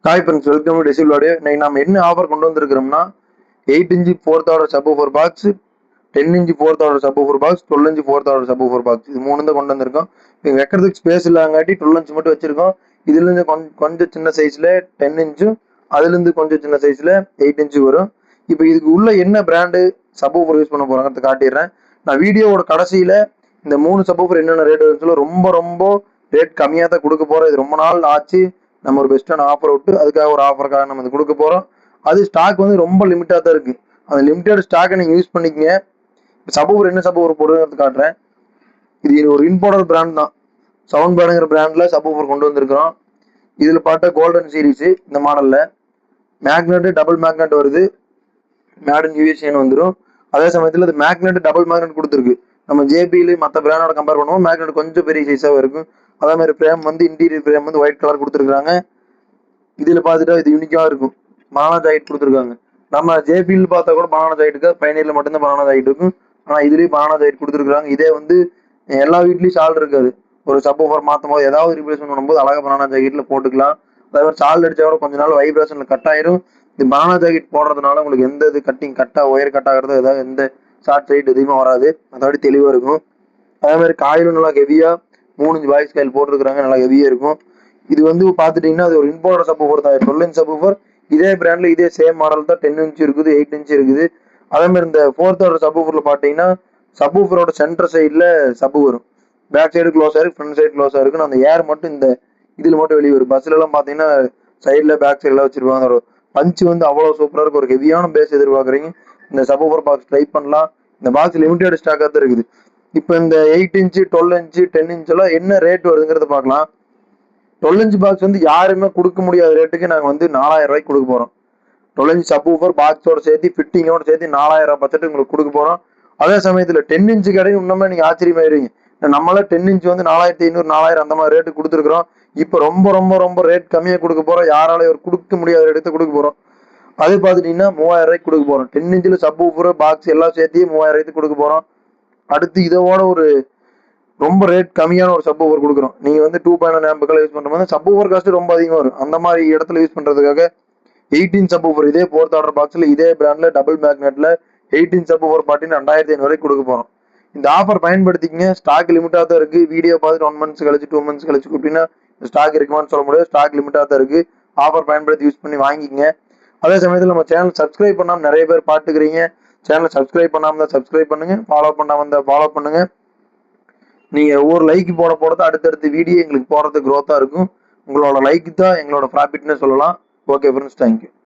Hi friends, welcome to டெசில் audio. இன்னைக்கு நம்ம என்ன ஆஃபர் கொண்டு வந்திருக்கிறோம்னா 8" fourth order subwoofer box, 10" fourth order subwoofer box, 12" fourth order subwoofer box, இது மூணு தான் கொண்டு வந்திருக்கோம். இப்போ வைக்கிறதுக்கு ஸ்பேஸ் இல்லாங்காட்டி 12" மட்டும் வச்சிருக்கோம். இதுல இருந்து கொஞ்சம் சின்ன சைஸ்ல 10" அதுல இருந்து கொஞ்சம் சின்ன சைஸ்ல 8" வரும். இப்போ இதுக்கு உள்ள என்ன பிராண்டு சப்வூஃபர் யூஸ் பண்ண போறாங்கிறது காட்டிடுறேன். நான் வீடியோவோட கடைசியில இந்த 3 சப்வூஃபர் என்னென்ன ரேட் வருதுன்னு ரொம்ப ரொம்ப ரேட் கம்மியாக தான் கொடுக்க போறோம். இது ரொம்ப நாள் ஆச்சு நம்ம ஒரு பெஸ்ட்டான ஆஃபர் விட்டு, அதுக்காக ஒரு ஆஃபருக்காக நம்ம இது கொடுக்க போறோம். அது ஸ்டாக் வந்து ரொம்ப லிமிட்டாக தான் இருக்கு. அந்த லிமிட்டட் ஸ்டாக்கை நீங்க யூஸ் பண்ணிக்கங்க. சப்வூஃபர் என்ன சப்வூஃபர் போடுறது காட்டுறேன். இது ஒரு இம்போர்ட்டர் பிராண்ட் தான். சவுண்ட் பேடுங்கிற பிராண்ட்ல சப்வூஃபர் கொண்டு வந்திருக்கிறோம். இதுல பார்த்தா கோல்டன் சீரிஸ் இந்த மாடல்ல மேக்னெட் டபுள் மேக்னெட் வருது. மேடன் யூஎஸ்ஏன்னு வந்துடும். அதே சமயத்தில் இது மேக்னெட் டபுள் மேக்னெட் கொடுத்துருக்கு. நம்ம ஜேபியில் மற்ற பிராண்டோட கம்பேர் பண்ணுவோம் மேக்னெட் கொஞ்சம் பெரிய சைஸாக இருக்கும். அதே மாதிரி ஃப்ரேம் வந்து இன்டீரியர் ஃப்ரேம் வந்து ஒயிட் கலர் கொடுத்துருக்காங்க. இதுல பார்த்துட்டா இது யூனிக்கா இருக்கும். பனானா ஜாக்கெட் கொடுத்துருக்காங்க. நம்ம ஜேபியில் பார்த்தா கூட பனானா ஜாக்கெட்டுக்கு பயனீர்ல மட்டும்தான் பனானா ஜாக்கெட் இருக்கும். ஆனா இதுலயும் பனானா ஜாக்கெட் கொடுத்துருக்காங்க. இதே வந்து எல்லா வீட்லயும் சால் இருக்காது. ஒரு சப்வூஃபர் மாற்றும் போது ஏதாவது ரீப்ளேஸ்மெண்ட் பண்ணும்போது அழகா பனானா ஜாக்கெட்ல போட்டுக்கலாம். அதே மாதிரி சால் அடிச்சா கூட கொஞ்ச நாள் வைப்ரேஷன்ல கட் ஆயிரும். இது பனானா ஜாக்கெட் போடுறதுனால உங்களுக்கு எந்த இது கட்டிங் கட்டா ஒயர் கட் ஆகிறதோ ஏதாவது எந்த ஷார்ட் சைட் எதுவுமே வராது. அதோட தெளிவா இருக்கும். அதே மாதிரி காயிலும் நல்லா ஹெவியா 3 வாய்ஸ் காயில் போட்டிருக்காங்க. நல்லா ஹெவியா இருக்கும். இது வந்து பாத்துட்டீங்கன்னா அது ஒரு இம்போர்ட்டர் சப்வூஃபர் தான். 12" சப்வூஃபர் இதே பிராண்ட்ல இதே சேம் மாடல் தான். 10" இருக்குது, 8" இருக்குது. அதே மாதிரி இந்த ஃபோர்த் ஆர்டர் சப்வூஃபர்ல பாத்தீங்கன்னா சப்வூஃபரோட சென்டர் சைட்ல சப்பு வரும். பேக் சைடு க்ளோஸா இருக்கு, ஃப்ரண்ட் சைடு க்ளோஸா இருக்கு. அந்த ஏர் மட்டும் இந்த இதுல மட்டும் வெளியே வரும். பஸ்ல எல்லாம் பாத்தீங்கன்னா சைட்ல பேக் சைட்ல வச்சிருப்பாங்க. ஒரு பஞ்ச் வந்து அவ்வளவு சூப்பரா இருக்கும். ஒரு ஹெவியான பேஸ் எதிர்பார்க்குறீங்க, இந்த சப்வூஃபர் பாக்ஸ் ட்ரை பண்ணலாம். இந்த பாக்ஸ் லிமிடெட் ஸ்டாக்கா தான் இருக்குது. இப்போ இந்த 8", 12", 10" எல்லாம் என்ன ரேட் வருதுங்கிறத பார்க்கலாம். 12" பாக்ஸ் வந்து யாருமே கொடுக்க முடியாத ரேட்டுக்கு நாங்கள் வந்து 4000 ரூபாய்க்கு கொடுக்க போறோம். 12" சப்வூஃபர் பாக்ஸோட சேர்த்து ஃபிட்டிங்கோட சேர்த்து 4000 பட்ஜெட் உங்களுக்கு கொடுக்க போறோம். அதே சமயத்தில் 10" கடையும் இன்னுமே நீங்க ஆச்சரியமாயிருவீங்க. நம்மள 10" வந்து 4500 4000 அந்த மாதிரி ரேட்டு கொடுத்துருக்கோம். இப்போ ரொம்ப ரொம்ப ரொம்ப ரேட் கம்மியாக கொடுக்க போறோம். யாராலையும் ஒரு கொடுக்க முடியாத ரேட்டு கொடுக்க போறோம். அது பார்த்துட்டீங்கன்னா 3000 ரூபாய்க்கு கொடுக்க போறோம். 10" சப்வூஃபர் பாக்ஸ் எல்லாம் சேர்த்து 3000 ரூபாய்க்கு கொடுக்க போறோம். அடுத்து இதோட ஒரு ரொம்ப ரேட் கம்மியான ஒரு சப்வூஃபர் கொடுக்குறோம். நீங்க வந்து 2.1 ஆம்புகள் யூஸ் பண்றது சப்வூஃபர் காஸ்ட் ரொம்ப அதிகமா வரும். அந்த மாதிரி இடத்துல யூஸ் பண்றதுக்காக 18" சப்வூஃபர் இதே ஃபோர்த் ஆர்டர் பாக்ஸ்ல இதே பிராண்ட்ல டபுள் மேக்னெட்ல 18" சப்வூஃபர் பாட்டின்னு 2500 வரைக்கும் கொடுக்க போறோம். இந்த ஆஃபர் பயன்படுத்திக்கங்க. ஸ்டாக் லிமிட்டா தான் இருக்கு. வீடியோ பார்த்துட்டு 1 மந்த்ஸ் கழிச்சு 2 மந்த்ஸ் கழிச்சு கூப்பிட்டீங்கன்னா ஸ்டாக் இருக்குமான்னு சொல்ல முடியாது. ஸ்டாக் லிமிட்டா தான் இருக்கு. ஆஃபர் பயன்படுத்தி யூஸ் பண்ணி வாங்கிக்கங்க. அதே சமயத்தில் நம்ம சேனல் சப்ஸ்கிரைப் பண்ணாம நிறைய பேர் பாத்துக்கிறீங்க. சேனல் சப்ஸ்கிரைப் பண்ணாம தான் சப்ஸ்கிரைப் பண்ணுங்க. ஃபாலோ பண்ணாம தான் ஃபாலோ பண்ணுங்க. நீங்க ஒவ்வொரு லைக் போட போறது அடுத்தடுத்த வீடியோ எங்களுக்கு போறது growth-ஆ இருக்கும். உங்களோட லைக் தான் எங்களோட ப்ராஃபிட்னு சொல்லலாம். Okay friends, thank you.